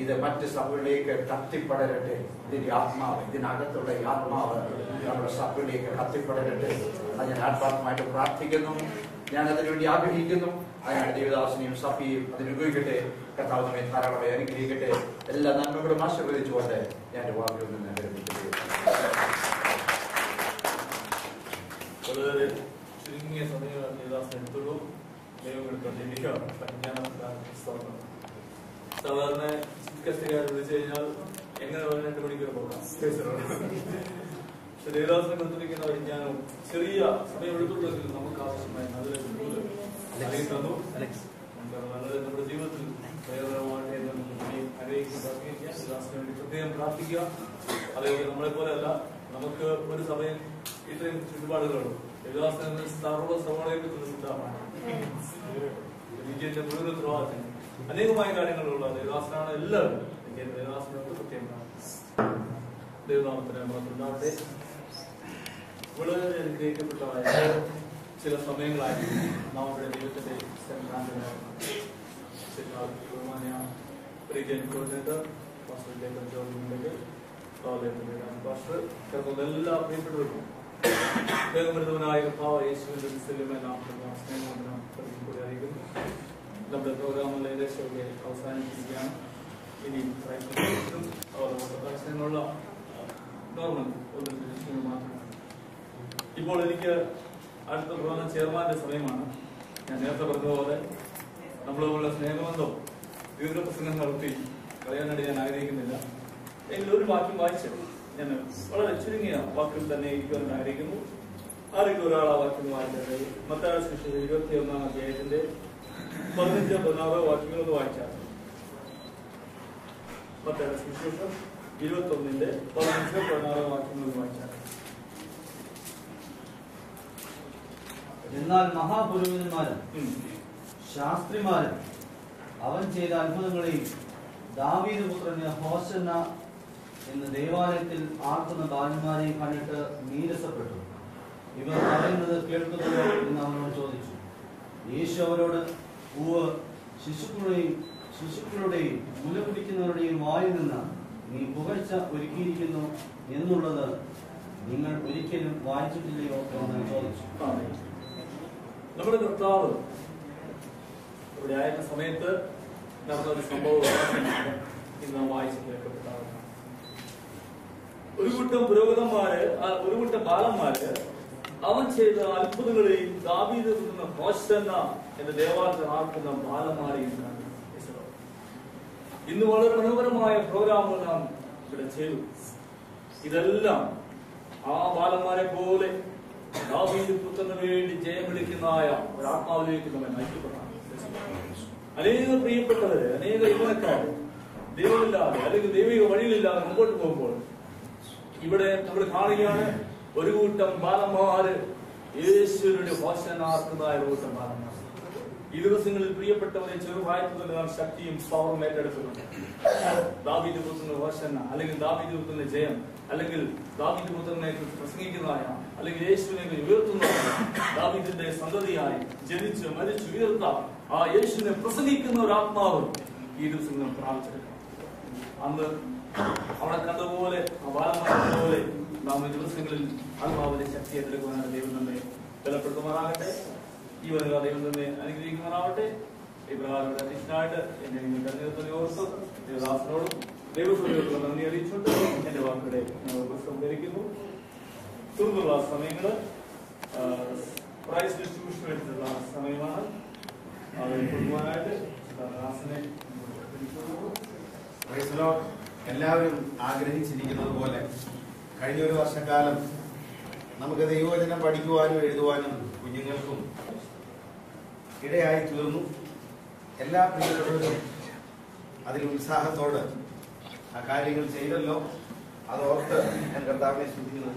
ഇത് മറ്റ് സഭകളിലേക്ക് കത്തിപ്പടരട്ടെ. ഇതിന്റെ ആത്മാവ്, ഇതിനകത്തുള്ള ഈ ആത്മാവ് നമ്മുടെ സഭകളിലേക്ക് കത്തിപ്പടരട്ടെ. അത് ഞാൻ ആത്മാർത്ഥമായിട്ട് പ്രാർത്ഥിക്കുന്നു. ഞാൻ അതിനുവേണ്ടി ആഗ്രഹിക്കുന്നു. അതിനാണ് ദേവദാസനെയും സഭയും അതിനുപയോഗിക്കട്ടെ. കർത്താവ് നമ്മെ ധാരാളമായി അനുഗ്രഹിക്കട്ടെ. എല്ലാ നന്മകളും ആശീർവദിച്ചുകൊണ്ട് ഞാൻ വാക്കുകളിൽ നിന്ന് ആരംഭിക്കട്ടെ. വളരെ ചുരുങ്ങിയ സമയം ദേവദാസൻ എടുത്തുള്ളൂ. ദൈവം സാധാരണ ചീഫ് ഗസ്റ്റുകാർ വിളിച്ചു കഴിഞ്ഞാൽ എങ്ങനെ 2 മണിക്കൂർ പോകാം. പക്ഷെ ദേവദാസനെ ബന്ധിപ്പിക്കുന്ന വിജ്ഞാനവും ചെറിയ സമയമെടുത്തുള്ളതിൽ നമുക്ക് ആവശ്യമായ നല്ല തന്നു. നമ്മുടെ ജീവിതത്തിൽ പ്രയോജനമാകട്ടെ എന്ന് വേണ്ടി പ്രത്യേകം പ്രാർത്ഥിക്കുക. അതേപോലെ നമ്മളെ പോലെ അല്ല, നമുക്ക് ഒരു സമയം ഇത്രയും ചുറ്റുപാടുകളുണ്ട്. ദേവദാസന സർവ്വ സവാളയെ കുറിച്ച് സിദ്ധമാണ്. വിജയന്റെ മുഴുവൻ ഉത്തരവാദിത്തം അനേകമായ കാര്യങ്ങളുള്ള ദേവദാസനാണ്. എല്ലാവരും ദേവദാസനോട് പ്രത്യേകം ദൈവനാമത്തിന് ഉണ്ടാവട്ടെ. വളരെ അനുഗ്രഹിക്കപ്പെട്ടതായ ചില സമയങ്ങളായിരുന്നു നമ്മുടെ ദൈവത്തിന്റെ എല്ലാ പ്രിയപ്പെട്ടവർക്കും ദേവമൃതവനായ യേശുവിന്റെ സ്നേഹം കൂടി അറിയിക്കുന്നു. നമ്മുടെ പ്രോഗ്രാമുള്ള ഏകദേശമൊക്കെ അവസാനിപ്പിക്കുകയാണ്. ഇനി പ്രശ്നങ്ങളുള്ള നോർമൽ ഒന്ന് മാത്രമാണ്. ഇപ്പോൾ എനിക്ക് അടുത്ത പ്രധാന ചെയർമാന്റെ സമയമാണ്. ഞാൻ നേരത്തെ പറഞ്ഞതുപോലെ നമ്മളുള്ള സ്നേഹബന്ധം ദീർഘപ്രസംഗം നടത്തി കളയാനായിട്ട് ഞാൻ ആഗ്രഹിക്കുന്നില്ല. എങ്കിലും ഒരു വാക്യം വായിച്ച് ഞാൻ വളരെ ചുരുങ്ങിയ വാക്കിൽ തന്നെ ഇരിക്കുവാൻ ആഗ്രഹിക്കുന്നു. ആരെങ്കിലും ഒരാൾ ആ വാക്യം വായിച്ചത് മത്തായി സുവിശേഷം 21-ാം അധ്യായത്തിന്റെ 15-16 വാക്യങ്ങളൊന്ന് വായിച്ചാൽ. മത്തായി സുവിശേഷം 21-ന്റെ 15-16 വാക്യങ്ങൾ വായിച്ചാൽ. എന്നാൽ മഹാപുരോഹിതന്മാരും ശാസ്ത്രിമാരും അവൻ ചെയ്ത അത്ഭുതങ്ങളെയും ദാവീദ് പുത്രന് ഹോശന്ന എന്ന് ദേവാലയത്തിൽ ആർക്കുന്ന ബാലന്മാരെയും കണ്ടിട്ട് നീരസപ്പെട്ടു. ഇവർ പറയുന്നത് കേൾക്കുന്നതോ എന്ന് അവനോട് ചോദിച്ചു. യേശു അവരോട്, പൂവ് ശിശുക്കളുടെയും മുല കുടിക്കുന്നവരുടെയും വായിൽ നിന്ന് നീ പുകഴ്ച ഒരുക്കിയിരിക്കുന്നു എന്നുള്ളത് നിങ്ങൾ ഒരിക്കലും വായിച്ചിട്ടില്ലയോ എന്ന് ചോദിച്ചു. നമ്മുടെ കർത്താവ് ഇവിടെ ആയിരുന്ന സമയത്ത് നടന്ന ഒരു സംഭവം ഇന്ന് വായിച്ച് കേൾക്കപ്പെട്ടതാണ്. ഒരു കൂട്ടം പുരോഹിതന്മാര്, ഒരു കൂട്ടം ബാലന്മാര് അവൻ ചെയ്ത അത്ഭുതങ്ങളെയും ദാവീദ് പുത്രന് ഹോശന്ന എന്ന ദേവാലയത്തിൽ ആർക്കുന്ന ബാലന്മാരെയും ഇന്ന് വളരെ മനോഹരമായ പ്രോഗ്രാമുകൾ നാം ഇവിടെ ചെയ്തു. ഇതെല്ലാം ആ ബാലന്മാരെ പോലെ ദാവീദ് പുത്രന് വേണ്ടി ജയം വിളിക്കുന്നതായ ഒരു ആത്മാവിലേക്ക് നമ്മെ നയിക്കപ്പെടാം. അനേക പ്രിയപ്പെട്ടവര്, അനേക യുവനക്കാര് ദൈവമില്ലാതെ അല്ലെങ്കിൽ ദൈവിക വഴിയിലില്ലാതെ മുമ്പോട്ട് പോകുമ്പോൾ ഇവിടെ നമ്മൾ കാണുകയാണ് ഒരു കൂട്ടം ബാലന്മാര് യേശുവിന്റെ ഹോശനാർക്കുന്നതായ ഒരു കൂട്ടം ബാലന്മാർ. ഈ ദിവസങ്ങളിൽ പ്രിയപ്പെട്ടവരെ ചെറുപ്രായത്തിൽ തന്നെ നാം ശക്തിയും പവറും ഏറ്റെടുക്കുന്നുണ്ട്. ദാവീദ് പുത്രന് ഹോശന്ന, അല്ലെങ്കിൽ ദാവീദ് പുത്രന്റെ ജയം, അല്ലെങ്കിൽ ദാവീദ് പുത്രനെ പ്രസംഗിക്കുന്നതായ, അല്ലെങ്കിൽ യേശുവിനെ ഉയർത്തുന്നതായ, ദാവീദിന്റെ സന്തതിയായി ജനിച്ച് മരിച്ചു ഉയർത്ത ആ യേശുവിനെ പ്രസംഗിക്കുന്ന ഒരു ആത്മാവ് ഈ ദിവസങ്ങൾ പ്രാപിച്ചെടുക്കണം. അന്ന് അവിടെ കണ്ടതുപോലെ ആ ബാലന്മാരെ പോലെ നാം ഈ ദിവസങ്ങളിൽ ആത്മാവിന്റെ ശക്തി ഏറ്റെടുക്കുവാനാണ് ദൈവം നമ്മെ ബലപ്പെടുത്തുമാറാകട്ടെ. ഈ വരുന്ന ദൈവം തന്നെ അനുഗ്രഹിക്കുമാറാവട്ടെ. ഇബ്രാഹിം അധ്യക്ഷനായിട്ട് എന്നെ നിങ്ങൾ തെരഞ്ഞെടുത്തതിനെ ഓർത്ത് ദേവദാസനോടും ദൈവസഭയോടുള്ള നന്ദി അറിയിച്ചുകൊണ്ട് എന്റെ വാക്കുകളെ സംഭരിക്കുന്നു. തുടർന്നുള്ള സമയങ്ങള് പ്രൈസ് ഡിസ്ട്രിബ്യൂഷൻ എടുത്തുള്ള സമയമാണ്. അവരെ കൊണ്ടുപോകാനായിട്ട് ദാസനെ എല്ലാവരും ആഗ്രഹിച്ചിരിക്കുന്നത് പോലെ കഴിഞ്ഞ ഒരു വർഷക്കാലം നമുക്ക് ദൈവവചനം പഠിക്കുവാനും എഴുതുവാനും കുഞ്ഞുങ്ങൾക്കും ഇടയായി തീർന്നു. എല്ലാ പ്രിയപ്പെട്ടവരും അതിൽ ഉത്സാഹത്തോട് ആ കാര്യങ്ങൾ ചെയ്തല്ലോ. അതോർത്ത് ഞാൻ കർത്താവിനെ സ്തുതിക്കുന്നു.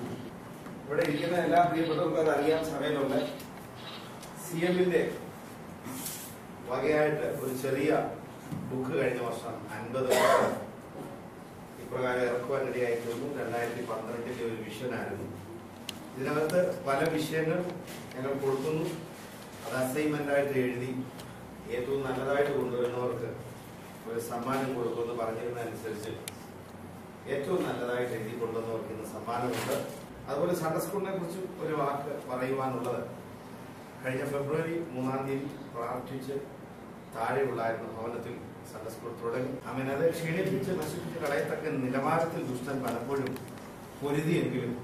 ഇവിടെ ഇരിക്കുന്ന എല്ലാ പ്രിയപ്പെട്ടവർക്കും അത് അറിയാൻ സമയമുണ്ട്. CM-ന്റെ വകയായിട്ട് ഒരു ചെറിയ ബുക്ക് കഴിഞ്ഞ വർഷം 50 ഇപ്രകാരം ഇറക്കുവാൻ ഇടയായി തീർന്നു. 2012 ഒരു വിഷനായിരുന്നു. ഇതിനകത്ത് പല വിഷയങ്ങൾ ഞങ്ങൾ കൊടുക്കുന്നു. അത് അസൈൻമെന്റായിട്ട് എഴുതി ഏറ്റവും നല്ലതായിട്ട് കൊണ്ടുവരുന്നവർക്ക് ഒരു സമ്മാനം കൊടുക്കുമെന്ന് പറഞ്ഞിരുന്നതനുസരിച്ച് ഏറ്റവും നല്ലതായിട്ട് എഴുതി കൊണ്ടുവന്നവർക്ക് ഇന്ന് സമ്മാനമുണ്ട്. അതുപോലെ സൺഡേ സ്കൂളിനെ കുറിച്ച് ഒരു വാക്ക് പറയുവാനുള്ളത്, കഴിഞ്ഞ ഫെബ്രുവരി 3-ാം തീയതി പ്രാർത്ഥിച്ച് താഴെയുള്ളായിരുന്ന ഭവനത്തിൽ സൺഡേ സ്കൂൾ തുടങ്ങി. അത് ക്ഷീണിപ്പിച്ച് നശിപ്പിച്ച് കളയത്തക്ക നിലവാരത്തിൽ ദുഷ്ടൻ പലപ്പോഴും പൊരുതിയെങ്കിലും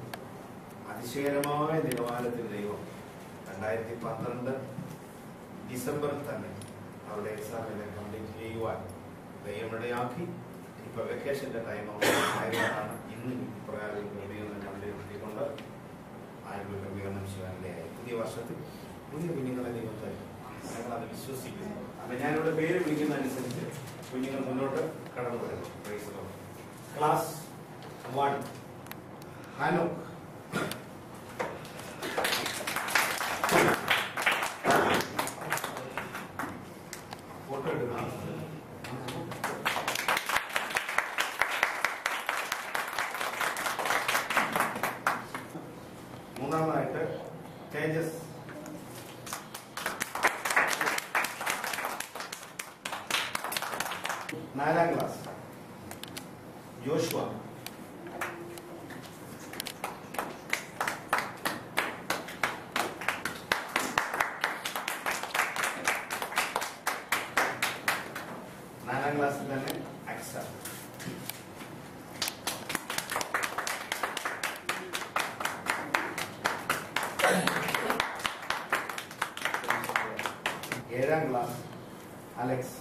അതിശയകരമായ നിലവാരത്തിൽ ദൈവം 2012 ഡിസംബറിൽ തന്നെ അവരുടെ എക്സാമിനെ കംപ്ലീറ്റ് ചെയ്യുവാൻ ദൈവമിടയാക്കി. ഇപ്പൊ ഇപ്പൊ വെക്കേഷന്റെ ടൈം ആയതുകൊണ്ടാണ് ഇന്ന് ഇപ്രകാരം ക്രമീകരണം കണ്ടുകൊണ്ട് ആരോഗ്യ ക്രമീകരണം ചെയ്യാനിടയായി. പുതിയ വർഷത്തിൽ പുതിയ കുഞ്ഞുങ്ങളെ ദൈവത്തെ ഞങ്ങൾ അത് വിശ്വസിക്കുന്നു. അപ്പൊ ഞാനിവിടെ പേര് വിളിക്കുന്നതനുസരിച്ച് കുഞ്ഞുങ്ങൾ മുന്നോട്ട് കടന്നു വരുന്നു. ക്ലാസ് 1 ഹനോക്ക്. ഫോട്ടോ എടുക്കണം. മൂന്നാമതായിട്ട് തേജസ്. നാലാം ക്ലാസ് ജോഷുവ. നാലാം ക്ലാസ്സിൽ തന്നെ അക്സ. ഏഴാം ക്ലാസ് അലക്സ്.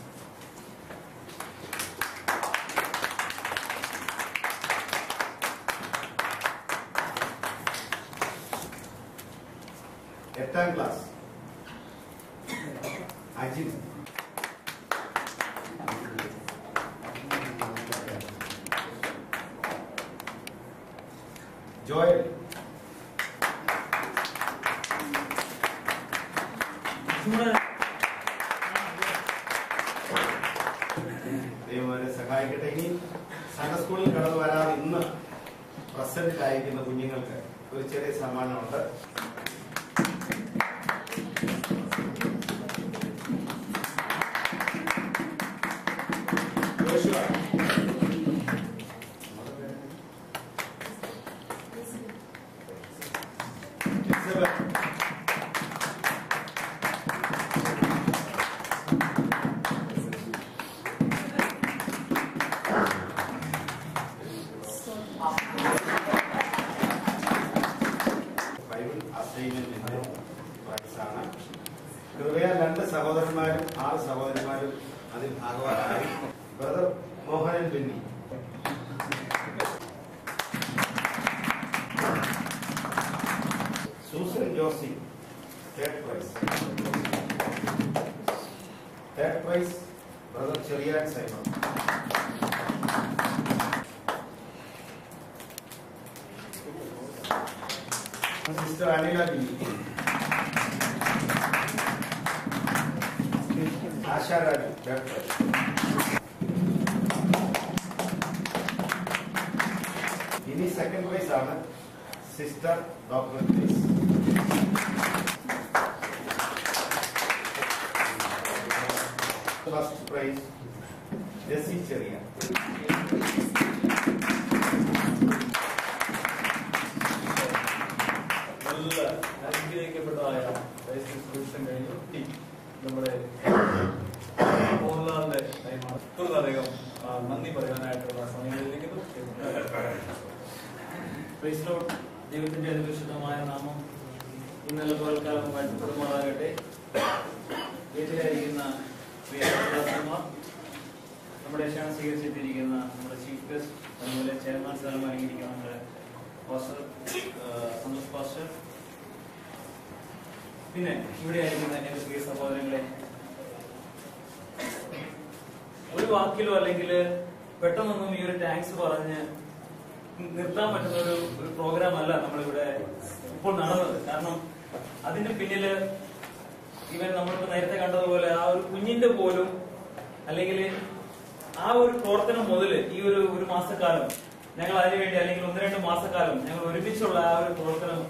എട്ടാം ക്ലാസ് അജിൻ. ജോയൽ. ദൈവം സഹായിക്കട്ടെ. ഇനി സൺഡേ സ്കൂളിൽ കടന്നു വരാതെ ഇന്ന് പ്രസന്റ് ആയിരിക്കുന്ന കുഞ്ഞുങ്ങൾക്ക് ഒരു ചെറിയ സമ്മാനമുണ്ട്. ബൈബിൾ അസൈൻമെന്റിന്റെ പ്രൈസാണ്. രണ്ട് സഹോദരന്മാരും 6 സഹോദരന്മാരും അതിൽ ഭാഗവാനായി. Brother Mohanan Benny. Susan Josie. Third prize brother Cherian Simon. Sister Anila Binny. Asharaju. Third prize. ഇനി സെക്കൻഡ് പ്രൈസ് ആണ് sister doctor Grace. First prize Jessy ചെറിയ. നല്ല അനുഗ്രഹിക്കപ്പെട്ടതായ പുരുഷൻ കഴിഞ്ഞു നമ്മുടെ മോഹൻലാലിന്റെ അധികം നന്ദി പറയാനായിട്ടുള്ള സമയങ്ങളിരിക്കുന്നു. ദൈവത്തിന്റെ അതിപരിശുദ്ധമായ നാമം ഇന്നലെ പകൽക്കാലം വാഴ്ത്തപ്പെടുമാറാകട്ടെ. വീട്ടിലായിരിക്കുന്ന പ്രിയമാർ, നമ്മുടെ ക്ഷണം സ്വീകരിച്ചിട്ടിരിക്കുന്ന നമ്മുടെ ചീഫ് ഗസ്റ്റ്, അതുപോലെ ചെയർമാൻ സ്ഥാനം അലങ്കരിക്കുന്ന നമ്മുടെ പാസ്റ്റർ സന്തോഷ് പാസ്റ്റർ, പിന്നെ ഇവിടെ ആയിരിക്കുന്ന എന്റെ പ്രിയ സഹോദരങ്ങളെ, ഒരു വാക്കിലോ അല്ലെങ്കിൽ പെട്ടെന്നൊന്നും ഈ ഒരു താങ്ക്സ് പറഞ്ഞ് നിർത്താൻ പറ്റുന്ന ഒരു പ്രോഗ്രാം അല്ല നമ്മളിവിടെ ഇപ്പോൾ നടന്നത്. കാരണം അതിന്റെ പിന്നില് ഇവൻ നമ്മളിപ്പോ നേരത്തെ കണ്ടതുപോലെ ആ ഒരു കുഞ്ഞിന്റെ പോലും അല്ലെങ്കിൽ ആ ഒരു പ്രവർത്തനം മുതല് ഈ ഒരു മാസക്കാലം ഞങ്ങൾ അതിനുവേണ്ടി അല്ലെങ്കിൽ 1-2 മാസക്കാലം ഞങ്ങൾ ഒരുമിച്ചുള്ള ആ ഒരു പ്രവർത്തനം,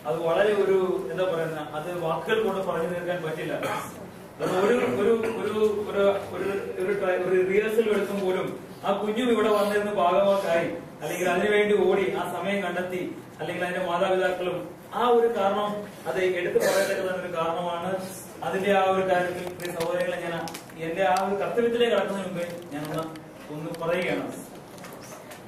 അത് വളരെ ഒരു എന്താ പറയുന്ന, അത് വാക്കുകൾ കൊണ്ട് പറഞ്ഞു തീർക്കാൻ പറ്റില്ല. ഒരു റിഹേഴ്സൽ എടുക്കും പോലും ആ കുഞ്ഞും ഇവിടെ വന്നിരുന്ന് ഭാഗമാക്കായി അല്ലെങ്കിൽ അതിനുവേണ്ടി ഓടി ആ സമയം കണ്ടെത്തി അല്ലെങ്കിൽ അതിന്റെ മാതാപിതാക്കളും ആ ഒരു കാരണം അത് എടുത്തു പറയത്തക്കതാണ് ഒരു കാരണമാണ്. അതിന്റെ ആ ഒരു കാര്യത്തിൽ സഹോദരങ്ങളെ ഞാൻ എന്റെ ആ ഒരു കർത്തവ്യത്തിലേക്ക് കടക്കുന്നതിന് മുമ്പേ ഞാനൊന്ന് പറയുകയാണ്.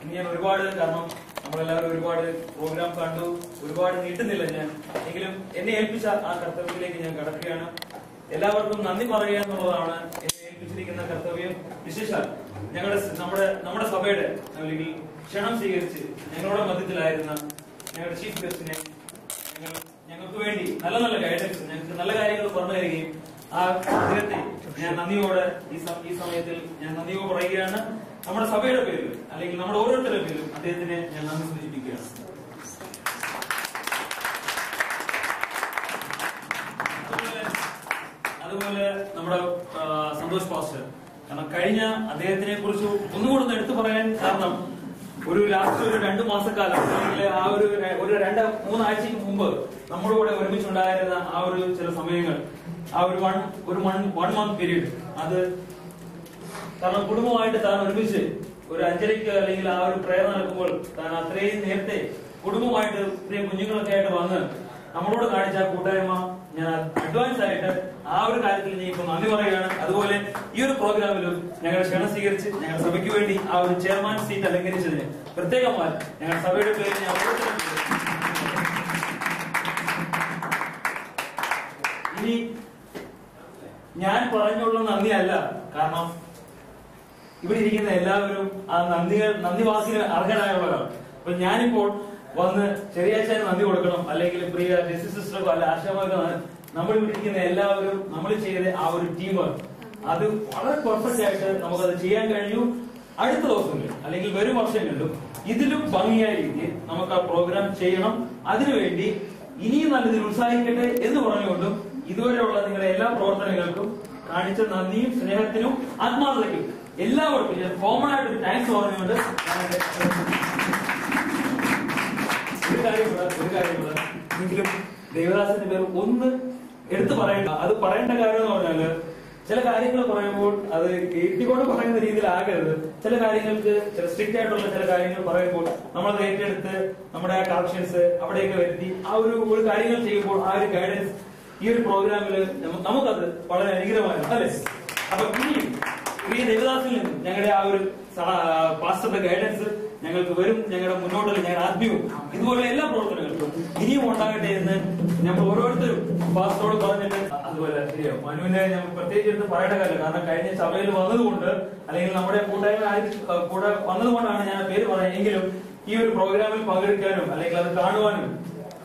ഇനി ഞാൻ ഒരുപാട്, കാരണം നമ്മളെല്ലാവരും ഒരുപാട് പ്രോഗ്രാം കണ്ടു, ഒരുപാട് നീട്ടുന്നില്ല ഞാൻ, എങ്കിലും എന്നെ ഏൽപ്പിച്ച ആ കർത്തവ്യത്തിലേക്ക് ഞാൻ കടക്കുകയാണ്. എല്ലാവർക്കും നന്ദി പറയുക എന്നുള്ളതാണ് ഏൽപ്പിച്ചിരിക്കുന്ന കർത്തവ്യം വിശേഷാൽ നമ്മുടെ സഭയുടെ അല്ലെങ്കിൽ ക്ഷണം സ്വീകരിച്ച് ഞങ്ങളുടെ മധ്യത്തിലായിരുന്ന ഞങ്ങളുടെ ചീഫ് ഗസ്റ്റിനെ ഞങ്ങൾക്ക് വേണ്ടി നല്ല നല്ല ഗൈഡൻസ്, ഞങ്ങൾക്ക് നല്ല കാര്യങ്ങൾ പറഞ്ഞു തരികയും ആ അദ്ദേഹത്തെ ഞാൻ നന്ദിയോടെ ഈ സമയത്തിൽ ഞാൻ നന്ദിയോടെ പറയുകയാണ്. നമ്മുടെ സഭയുടെ പേരിൽ അല്ലെങ്കിൽ നമ്മുടെ ഓരോരുത്തരുടെ പേരിലും അദ്ദേഹത്തിനെ ഞാൻ നന്ദി സൂചിപ്പിക്കുകയാണ്. അതുപോലെ നമ്മുടെ സന്തോഷ് പാസ്റ്റർ, കാരണം കഴിഞ്ഞ അദ്ദേഹത്തിനെ കുറിച്ച് ഒന്നുകൂടെ ഒന്ന് എടുത്തു പറയാൻ കാരണം ഒരു ലാസ്റ്റ് ഒരു 2 മാസക്കാലം അല്ലെങ്കിൽ ആ ഒരു 2-3 ആഴ്ചക്ക് മുമ്പ് നമ്മുടെ കൂടെ ഒരുമിച്ചുണ്ടായിരുന്ന ആ ഒരു ചില സമയങ്ങൾ, ആ ഒരു വൺ മന്ത് പീരീഡ്, അത് കാരണം കുടുംബമായിട്ട് താൻ ഒരുമിച്ച് ഒരു 5:30 അല്ലെങ്കിൽ ആ ഒരു പ്രേയർ നടക്കുമ്പോൾ താൻ അത്രയും നേരത്തെ കുടുംബമായിട്ട് ഇത്രയും കുഞ്ഞുങ്ങളൊക്കെ ആയിട്ട് വന്ന് നമ്മളോട് കാണിച്ച കൂട്ടായ്മ ഞാൻ അഡ്വാൻസ് ആയിട്ട് ആ ഒരു കാര്യത്തിൽ ഞാൻ ഇപ്പൊ നന്ദി പറയുകയാണ്. അതുപോലെ ഈ ഒരു പ്രോഗ്രാമിലും ഞങ്ങളുടെ ക്ഷണം സ്വീകരിച്ച് ഞങ്ങളുടെ സഭയ്ക്ക് വേണ്ടി ആ ഒരു ചെയർമാൻ സീറ്റ് അലങ്കരിച്ചതിന് പ്രത്യേകമായി ഞങ്ങളുടെ സഭയുടെ പേര് ഞാൻ ഇനി ഞാൻ പറഞ്ഞുള്ള നന്ദിയല്ല, കാരണം ഇവിടെ ഇരിക്കുന്ന എല്ലാവരും ആ നന്ദി വാക്കിന് അർഹരായവരാണ്. അപ്പൊ ഞാനിപ്പോൾ വന്ന് ചെറിയാച്ചാന് നന്ദി കൊടുക്കണം, അല്ലെങ്കിൽ പ്രിയ ജെസി സിസ്റ്റർക്കോ അല്ല ആശാമാർക്കോ, നമ്മൾ ഇവിടെ ഇരിക്കുന്ന എല്ലാവരും നമ്മൾ ചെയ്ത ആ ഒരു ടീം അത് വളരെ പെർഫെക്റ്റ് ആയിട്ട് നമുക്കത് ചെയ്യാൻ കഴിഞ്ഞു. അടുത്ത ദിവസങ്ങളിൽ അല്ലെങ്കിൽ വരും വർഷങ്ങളിലും ഇതിലും ഭംഗിയായ രീതിയിൽ നമുക്ക് ആ പ്രോഗ്രാം ചെയ്യണം. അതിനുവേണ്ടി ഇനിയും നല്ലതിൽ ഉത്സാഹിക്കട്ടെ എന്ന് പറഞ്ഞുകൊണ്ടും ഇതുവരെയുള്ള നിങ്ങളുടെ എല്ലാ പ്രവർത്തനങ്ങൾക്കും കാണിച്ച നന്ദിയും സ്നേഹത്തിനും ആത്മാർത്ഥതയ്ക്കും എല്ലാവർക്കും ഞാൻ കോമൺ ആയിട്ട് ഒരു താങ്ക്സ് പറഞ്ഞുകൊണ്ട് ഒരു കാര്യം എങ്കിലും ദേവദാസിന്റെ പേര് ഒന്ന് എടുത്തു പറയേണ്ട. അത് പറയേണ്ട കാര്യം എന്ന് പറഞ്ഞാല് ചില കാര്യങ്ങൾ പറയുമ്പോൾ അത് എഴുതിക്കൊണ്ട് പറയുന്ന രീതിയിലാകരുത്. ചില കാര്യങ്ങൾക്ക് ചില സ്ട്രിക്റ്റ് ആയിട്ടുള്ള ചില കാര്യങ്ങൾ പറയുമ്പോൾ നമ്മളത് ഏറ്റെടുത്ത് നമ്മുടെ ആ കറക്ഷൻസ് അവിടെയൊക്കെ വരുത്തി ആ ഒരു കാര്യങ്ങൾ ചെയ്യുമ്പോൾ ആ ഒരു ഗൈഡൻസ് ഈ ഒരു പ്രോഗ്രാമിൽ നമുക്കത് വളരെ അനുഗ്രഹമായിരുന്നു അല്ലെ. അപ്പൊ ഇനിയും പ്രിയ ദേവദാസിൽ നിന്നും ഞങ്ങളുടെ ആ ഒരു പാസ്റ്ററുടെ ഗൈഡൻസ് ഞങ്ങൾക്ക് വരും. ഞങ്ങളുടെ മുന്നോട്ടുള്ള ഞങ്ങളുടെ ആത്മീയവും ഇതുപോലെ എല്ലാ പ്രവർത്തനങ്ങൾക്കും ഇനിയും ഉണ്ടാകട്ടെ എന്ന് നമ്മൾ ഓരോരുത്തരും പാസ്റ്ററോട് പറഞ്ഞിട്ട്, അതുപോലെ ശരിയോ മനുവിനെ ഞങ്ങൾ പ്രത്യേകിച്ച് എടുത്ത് പറയേണ്ട കാര്യമില്ല. കാരണം കഴിഞ്ഞ സഭയിൽ വന്നതുകൊണ്ട് അല്ലെങ്കിൽ നമ്മുടെ കൂടെ വന്നതുകൊണ്ടാണ് ഞാൻ പേര് പറയുന്നതെങ്കിലും ഈ ഒരു പ്രോഗ്രാമിൽ പങ്കെടുക്കാനും അല്ലെങ്കിൽ അത് കാണുവാനും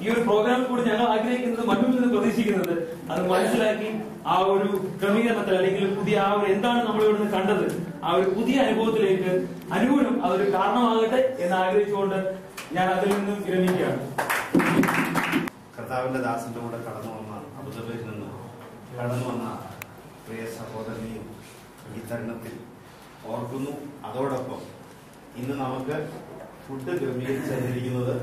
ഈ ഒരു പ്രോഗ്രാമിൽ കൂടി ഞങ്ങൾ ആഗ്രഹിക്കുന്നത് മനുവിൽ നിന്ന് പ്രതീക്ഷിക്കുന്നത് അത് മനസ്സിലാക്കി ആ ഒരു ക്രമീകരണത്തിൽ അല്ലെങ്കിൽ പുതിയ ആ ഒരു എന്താണ് നമ്മൾ ഇവിടുന്ന് കണ്ടത് ആ ഒരു പുതിയ അനുഭവത്തിലേക്ക് അനുകൂലം അതൊരു കാരണമാകട്ടെ എന്ന് ആഗ്രഹിച്ചുകൊണ്ട് ഞാൻ അതിൽ നിന്നും വിരമിക്കുകയാണ്. കർത്താവിന്റെ ദാസന്റെ കൂടെ കടന്നു വന്ന അബുദാബിയിൽ നിന്ന് കടന്നു വന്ന പ്രിയ സഹോദരനെയും ഈ തരുണത്തിൽ ഓർക്കുന്നു. അതോടൊപ്പം ഇന്ന് നമുക്ക് ഫുഡ് ക്രമീകരിച്ച് തന്നിരിക്കുന്നത്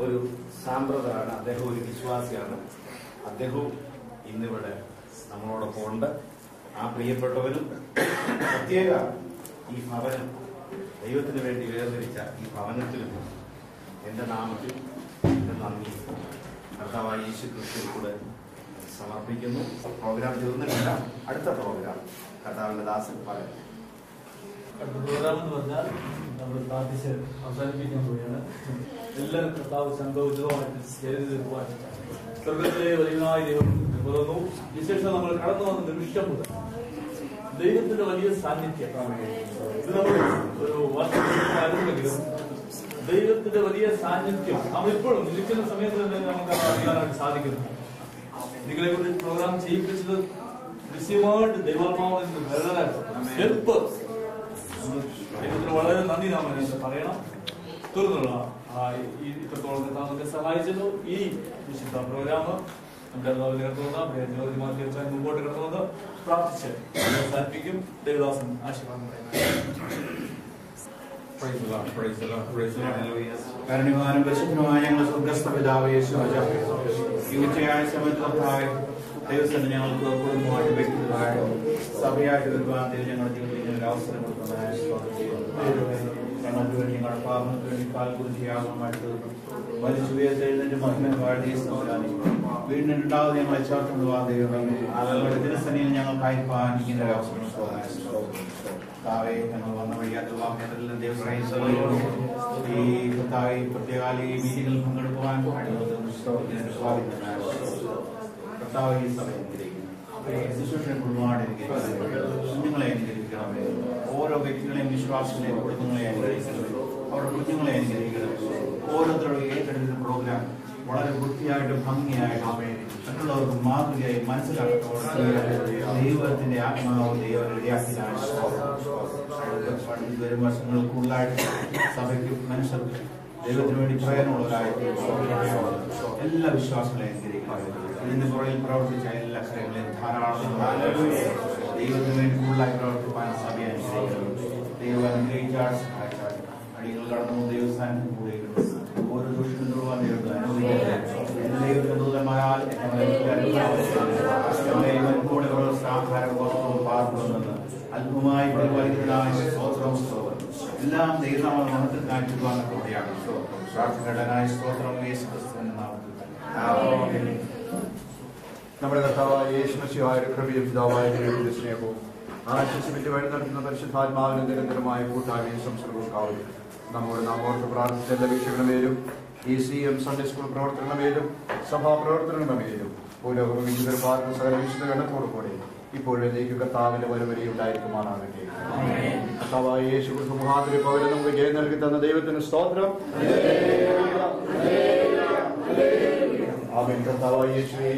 ഒരു സാമ്പ്രദായാണ്. അദ്ദേഹം ഒരു വിശ്വാസിയാണ്. അദ്ദേഹവും ഇന്നിവിടെ നമ്മളോടൊപ്പം ഉണ്ട്. ആ പ്രിയപ്പെട്ടവരും പ്രത്യേക ഈ ഭവനം ദൈവത്തിന് വേണ്ടി വേർതിരിച്ച ഈ ഭവനത്തിലും എന്റെ നാമത്തിൽ എന്റെ നന്ദി കർത്താവായ യേശു ക്രിസ്തുവിൽ കൂടെ സമർപ്പിക്കുന്നു. പ്രോഗ്രാം തീർന്നിട്ടില്ല. അടുത്ത പ്രോഗ്രാം കർത്താവിന്റെ ദാസൻ പറയാം. അടുത്ത പ്രോഗ്രാം എന്ന് പറഞ്ഞാൽ നമ്മൾ പ്രാർത്ഥിച്ച് അവസാനിപ്പിക്കാൻ പോവുകയാണ്. എല്ലാവരും കർത്താവ് സംഭവിച്ചതുമായിട്ട് ചെയ്തു തീർക്കുവാൻ സ്വർഗത്തിലെ വലിയനായ ദൈവം തുറന്നു. വിശേഷം നമ്മൾ കടന്നു വന്ന നിമിഷം മുതൽ ദൈവത്തിന്റെ വലിയ സാന്നിധ്യം ഇത് നമ്മൾ ഒരു വർഷമെങ്കിലും ദൈവത്തിന്റെ വലിയ സാന്നിധ്യം നമ്മളിപ്പോഴും നിൽക്കുന്ന സമയത്ത് തന്നെ നമുക്ക് അറിയാനായിട്ട് സാധിക്കുന്നു. നിങ്ങളെ കൊണ്ട് പ്രോഗ്രാം ചെയ്യിപ്പിച്ചത് നിശ്ചയമായിട്ട് ദൈവാത്മാവിൽ ഹെൽപ്പ് ദൈവത്തിന് വളരെ നന്ദി നാം പറയണം. തുറന്നുള്ള ഇത്രത്തോളം നമുക്ക് സഹായിച്ചല്ലോ. ഈ വിശുദ്ധ പ്രോഗ്രാം നമ്മുടെ ജ്യോതിമാർ തീർച്ചയായും മുമ്പോട്ട് കിടക്കുന്നത് പ്രാർത്ഥിച്ച് അവസാനിപ്പിക്കും. ദേവദാസൻ ആശീർവാദം കാരുണ്യവാനും പരിശുദ്ധനുമായ ഞങ്ങളുടെ സ്വർഗ്ഗസ്ഥ പിതാവേ യേശുവേ, ഈ ഉച്ചയായ സമയത്ത് ദൈവത്തിന് ഞങ്ങൾക്ക് കുടുംബമായിട്ട് വ്യക്തികളായിട്ട് സഭയായിട്ട് വരുവാൻ ഞങ്ങളുടെ ജീവിതത്തിൽ ഞങ്ങൾക്ക് അവസരം കൊടുക്കുന്നതായ ഞങ്ങൾക്ക് വേണ്ടി ഞങ്ങളുടെ പാപങ്ങൾക്ക് വേണ്ടി കാൽകുറിച്ചിയാകുമായിട്ട് വലിച്ചു ഉയർത്തെഴുന്നേറ്റ് മഹിമ വാഴ്ത്തി വീണ്ടും ഉണ്ടാവുന്ന ഞങ്ങളെ ചേർത്തുകൊണ്ട് വാ ദൈവമേ. ഞങ്ങളുടെ ദിനസനിയിൽ ഞങ്ങൾക്കായി പാലിക്കുന്ന ഒരു അവസരം കർത്താവേ, ഞങ്ങൾ വന്ന വഴിയാത്ത വാഹനത്തിൽ ഈ കർത്താവെ പ്രത്യേകാല ഈ മീറ്റിംഗിൽ പങ്കെടുക്കുവാൻ കർത്താവ് ഈ സമയം ശുശ്രൂഷ കുടുംബമായിട്ട് കുഞ്ഞുങ്ങളെ അനുഗ്രഹിക്കണമേ. ഓരോ വ്യക്തികളെയും വിശ്വാസങ്ങളെയും കുടുംബങ്ങളെ അനുഗ്രഹിക്കണമേ. അവരുടെ കുഞ്ഞുങ്ങളെ അനുഗ്രഹിക്കണം. ഓരോരുത്തരുടെ ഏറ്റെടുക്കുന്ന പ്രോഗ്രാം വളരെ വൃത്തിയായിട്ട് ഭംഗിയായിട്ട് മറ്റുള്ളവർക്ക് മാതൃകയായി മനസ്സിലാക്കത്തോടെ ദൈവത്തിന്റെ ആത്മാവ് ദൈവം ഇടയാക്കിയതാണ്. വരും വർഷങ്ങൾ കൂടുതലായിട്ട് സഭയ്ക്കും മനുഷ്യർക്ക് ദൈവത്തിന് വേണ്ടി പ്രയോജനമുള്ളവരായിട്ട് എല്ലാ വിശ്വാസങ്ങളെയും അനുഗ്രഹിക്കണം. ഇതിന്റെ പുറകിൽ പ്രവർത്തിച്ച എല്ലാ കാര്യങ്ങളെയും ധാരാളം ദൈവത്തിന് വേണ്ടി കൂടുതലായി പ്രവർത്തിപ്പാൻ സഭയെ അനുഗ്രഹിക്കണം. ദൈവം അനുഗ്രഹിച്ചാൽ സഹായിച്ചാൽ അടികൾ കടന്നു ദൈവസ്ഥാനത്ത് കൂടെ ഓരോ ദോഷങ്ങളും ദുർവാൻ ദൈവത്തെ അനുഗ്രഹിക്കണം. ദൈവത്തിന്റെ ദൂതന്മാരാൽ കൂടെ ആഹാരം പാർക്കുന്നത് അല്പമായി പരിപാലിക്കുന്നതായ സ്തോത്രം എല്ലാം ദൈവനാമത്തിൽ കാഴ്ചപ്പാടുകയാണ്. പ്രാർത്ഥനകളുടെ സ്തോത്രം യേശുക്രിസ്തുവിന്റെ നാമത്തിൽ. നമ്മുടെ കർത്താവായ യേശുമശിഹായ കൃപയും പിതാവായ ദൈവത്തിന്റെ സ്നേഹവും ആശിസിന്റെ വഴി നടത്തുന്ന പരിശുദ്ധാത്മാവിന്റെ നിരന്തരമായ കൂട്ടായ്മയും സംസർഗവും കാവലും നമ്മോട് നാം ഓർത്ത് പ്രാർത്ഥിച്ച എല്ലാ വീക്ഷകളുടെ പേരും ECM സൺഡേ സ്കൂൾ പ്രവർത്തനങ്ങളുടെ പേരും സഭാ പ്രവർത്തനങ്ങളുടെ പേരും പുരോഗമിക്കുന്ന പാർക്കും സകല വിശുദ്ധ ഗണത്തോടു കൂടെ ഇപ്പോഴും കർത്താവിന്റെ വരവരെ ഉണ്ടായിരിക്കുമാറാകട്ടെ. കർത്താവായ യേശു ക്രിസ്തു മുഖാന്തരം പകരം നമുക്ക് ജയം നൽകി തന്ന ദൈവത്തിന് സ്തോത്രം. ആമേൻ. കർത്താവായ യേശുവേ